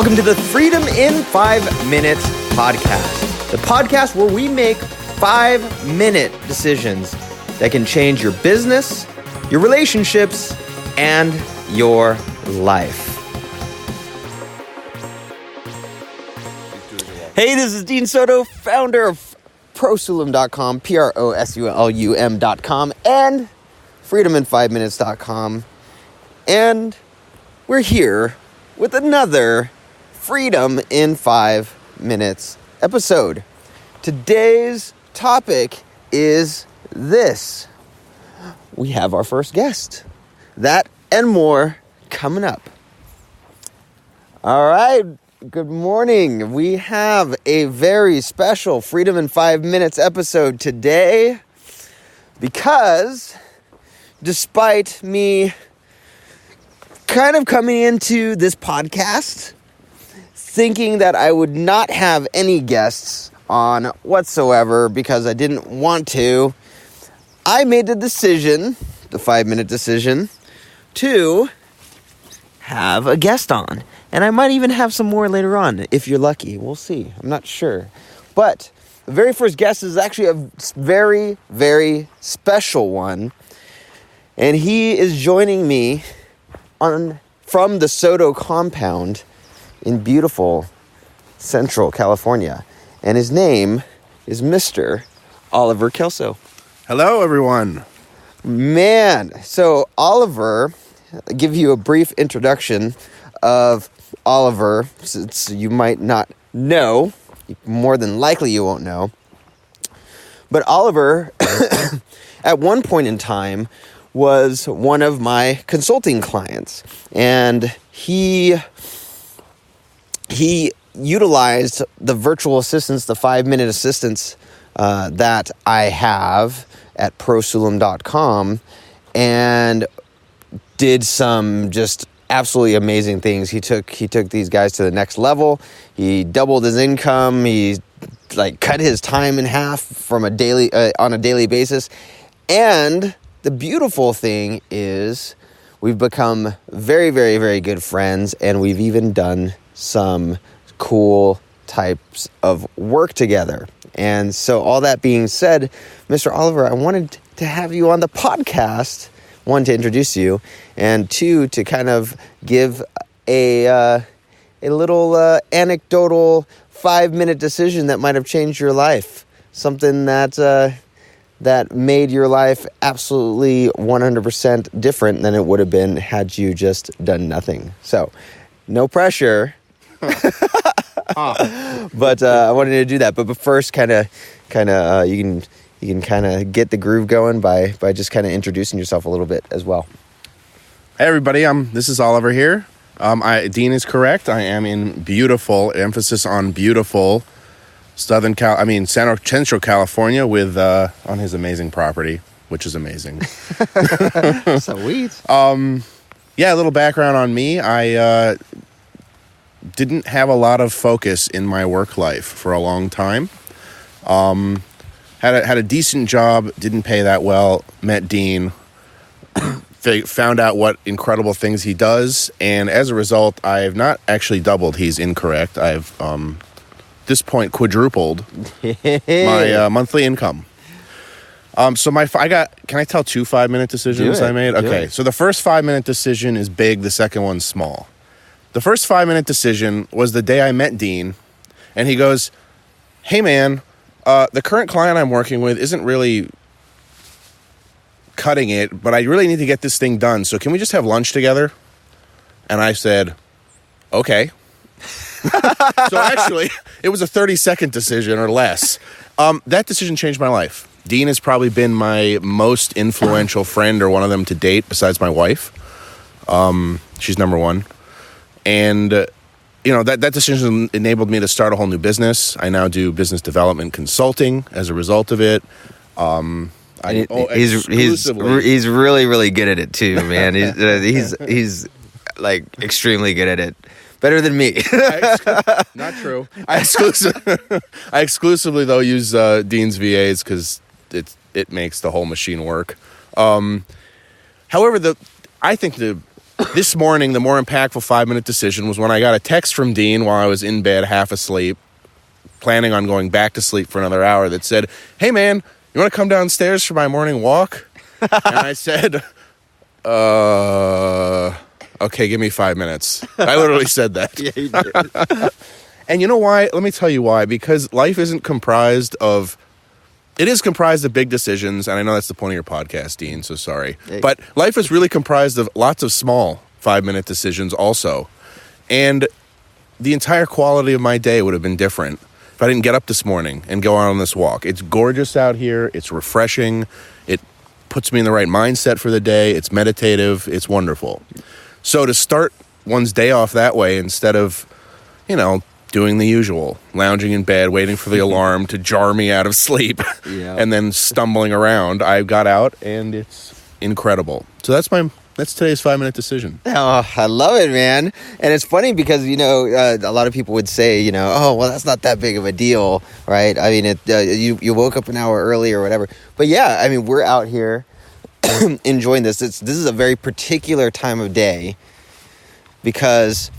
Welcome to the Freedom in 5 Minutes podcast, the podcast where we make 5-minute decisions that can change your business, your relationships, and your life. Hey, this is Dean Soto, founder of prosulum.com, prosulum.com, and freedomin5minutes.com. And we're here with another Freedom in 5 Minutes episode. Today's topic is this. We have our first guest. That and more coming up. All right. Good morning. We have a very special Freedom in 5 Minutes episode today because despite me kind of coming into this podcast thinking that I would not have any guests on whatsoever because I didn't want to, I made the decision, the 5-minute decision, to have a guest on. And I might even have some more later on, if you're lucky. We'll see. I'm not sure. But the very first guest is actually a very, very special one. And he is joining me from the Soto compound in beautiful Central California. And his name is Mr. Oliver Kelso. Hello, everyone. Man, so Oliver, I'll give you a brief introduction of Oliver, since you might not know, more than likely you won't know. But Oliver, at one point in time, was one of my consulting clients, and he utilized the virtual assistants, the 5-minute assistants that I have at prosulum.com, and did some just absolutely amazing things. He took these guys to the next level. He doubled his income. He cut his time in half from on a daily basis. And the beautiful thing is we've become very, very, very good friends, and we've even done some cool types of work together. And so all that being said, Mr. Oliver, I wanted to have you on the podcast, one, to introduce you, and two, to kind of give a little anecdotal 5-minute decision that might have changed your life, something that made your life absolutely 100% different than it would have been had you just done nothing. So, no pressure. But I wanted to do that. But first, kind of, you can kind of get the groove going by just kind of introducing yourself a little bit as well. Hey, everybody. This is Oliver here. Dean is correct. I am in beautiful, emphasis on beautiful, Central California with on his amazing property, which is amazing. Sweet. Yeah, a little background on me. I didn't have a lot of focus in my work life for a long time. Had a decent job, didn't pay that well, met Dean, found out what incredible things he does, and as a result, I've not actually doubled, he's incorrect. I've, this point, quadrupled my monthly income. Can I tell 2 5-minute decisions I made? Okay, so the first 5-minute decision is big, the second one's small. The first 5-minute decision was the day I met Dean, and he goes, hey man, the current client I'm working with isn't really cutting it, but I really need to get this thing done, so can we just have lunch together? And I said, okay. So actually, it was a 30-second decision or less. That decision changed my life. Dean has probably been my most influential friend or one of them to date besides my wife. She's number one. And, that decision enabled me to start a whole new business. I now do business development consulting as a result of it. He's really, really good at it too, man. He's like extremely good at it. Better than me. Not true. I exclusively though use Dean's VAs because it makes the whole machine work. However, I think the this morning, the more impactful 5-minute decision was when I got a text from Dean while I was in bed, half asleep, planning on going back to sleep for another hour, that said, "Hey, man, you want to come downstairs for my morning walk?" And I said, okay, give me 5 minutes. I literally said that. Yeah, you did. And you know why? Let me tell you why. Because life isn't comprised of... It is comprised of big decisions, and I know that's the point of your podcast, Dean, so sorry. Hey. But life is really comprised of lots of small 5-minute decisions also. And the entire quality of my day would have been different if I didn't get up this morning and go out on this walk. It's gorgeous out here. It's refreshing. It puts me in the right mindset for the day. It's meditative. It's wonderful. So to start one's day off that way instead of, doing the usual, lounging in bed, waiting for the alarm to jar me out of sleep, and then stumbling around, I got out, and it's incredible. So that's today's 5-minute decision. Oh, I love it, man. And it's funny because, a lot of people would say, oh, well, that's not that big of a deal, right? I mean, you woke up an hour early or whatever. But yeah, I mean, we're out here enjoying this. This is a very particular time of day because...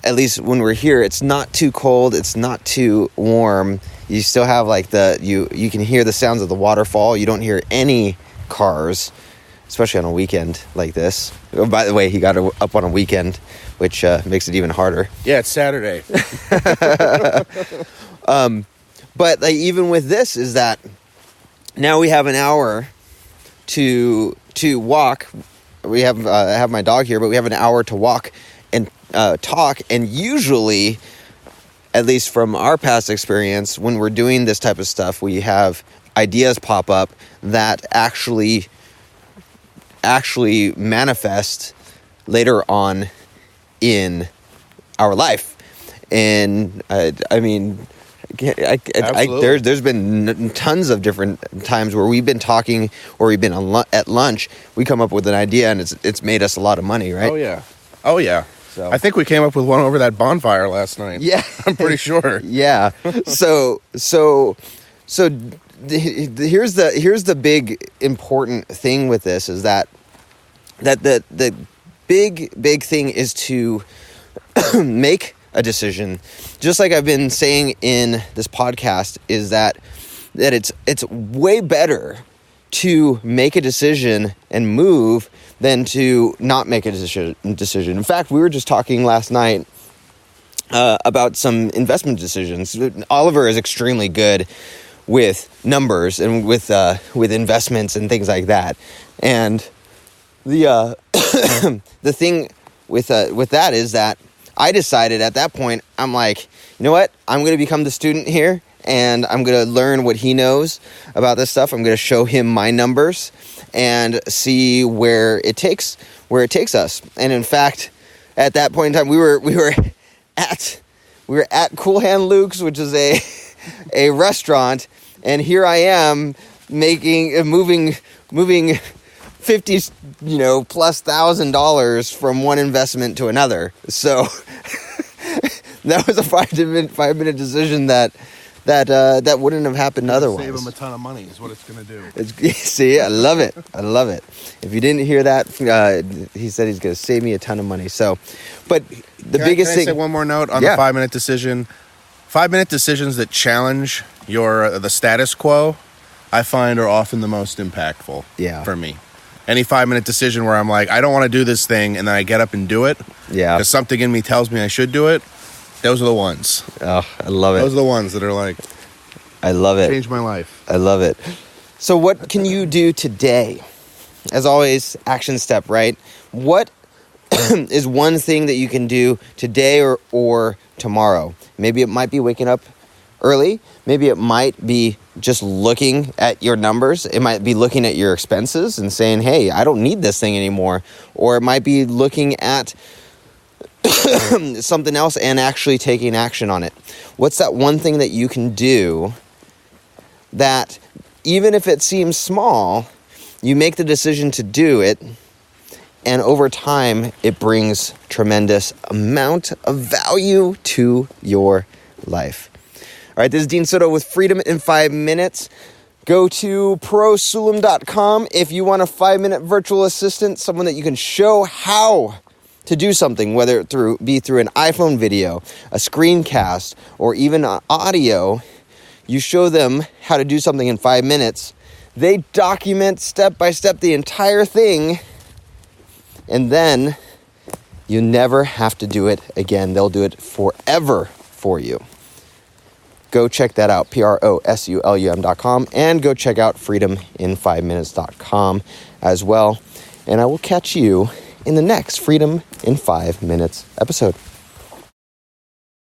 At least when we're here, it's not too cold. It's not too warm. You still have you can hear the sounds of the waterfall. You don't hear any cars, especially on a weekend like this. Oh, by the way, he got up on a weekend, which makes it even harder. Yeah, it's Saturday. But even with this is that now we have an hour to walk. We have my dog here, but we have an hour to walk and talk, and usually, at least from our past experience, when we're doing this type of stuff, we have ideas pop up that actually manifest later on in our life. And there's been tons of different times where we've been talking or we've been at lunch, we come up with an idea and it's made us a lot of money, right? Oh yeah. So. I think we came up with one over that bonfire last night. Yeah. I'm pretty sure. Yeah. So here's the big important thing with this is that the big thing is to make a decision. Just like I've been saying in this podcast is that it's way better to make a decision and move than to not make a decision. In fact, we were just talking last night about some investment decisions. Oliver is extremely good with numbers and with investments and things like that. And the the thing with that is that I decided at that point, I'm like, you know what? I'm going to become the student here, and I'm going to learn what he knows about this stuff. I'm going to show him my numbers and see where it takes us. And in fact, at that point in time, we were at Cool Hand Luke's, which is a restaurant, and here I am moving $50,000 plus $1,000 from one investment to another. So that was a 5-minute decision that wouldn't have happened otherwise. Save him a ton of money is what it's going to do. See, I love it. If you didn't hear that, he said he's going to save me a ton of money. So, but the biggest thing. Can I say one more note on the 5-minute decision? 5-minute decisions that challenge the status quo, I find are often the most impactful. Yeah. For me. Any 5-minute decision where I'm like, I don't want to do this thing, and then I get up and do it. Yeah. Because something in me tells me I should do it. Those are the ones. Oh, I love it. Those are the ones that are like, I love it. Changed my life. I love it. So what can you do today? As always, action step, right? What is one thing that you can do today or tomorrow? Maybe it might be waking up early. Maybe it might be just looking at your numbers. It might be looking at your expenses and saying, hey, I don't need this thing anymore. Or it might be looking at something else and actually taking action on it. What's that one thing that you can do that even if it seems small, you make the decision to do it, and over time it brings tremendous amount of value to your life. All right, this is Dean Soto with Freedom in 5 Minutes. Go to prosulum.com if you want a 5-minute virtual assistant, someone that you can show how to do something, whether it be through an iPhone video, a screencast, or even audio, you show them how to do something in 5 minutes. They document step by step the entire thing, and then you never have to do it again. They'll do it forever for you. Go check that out, prosulum.com, and go check out freedomin5minutes.com as well. And I will catch you in the next Freedom in 5 Minutes episode.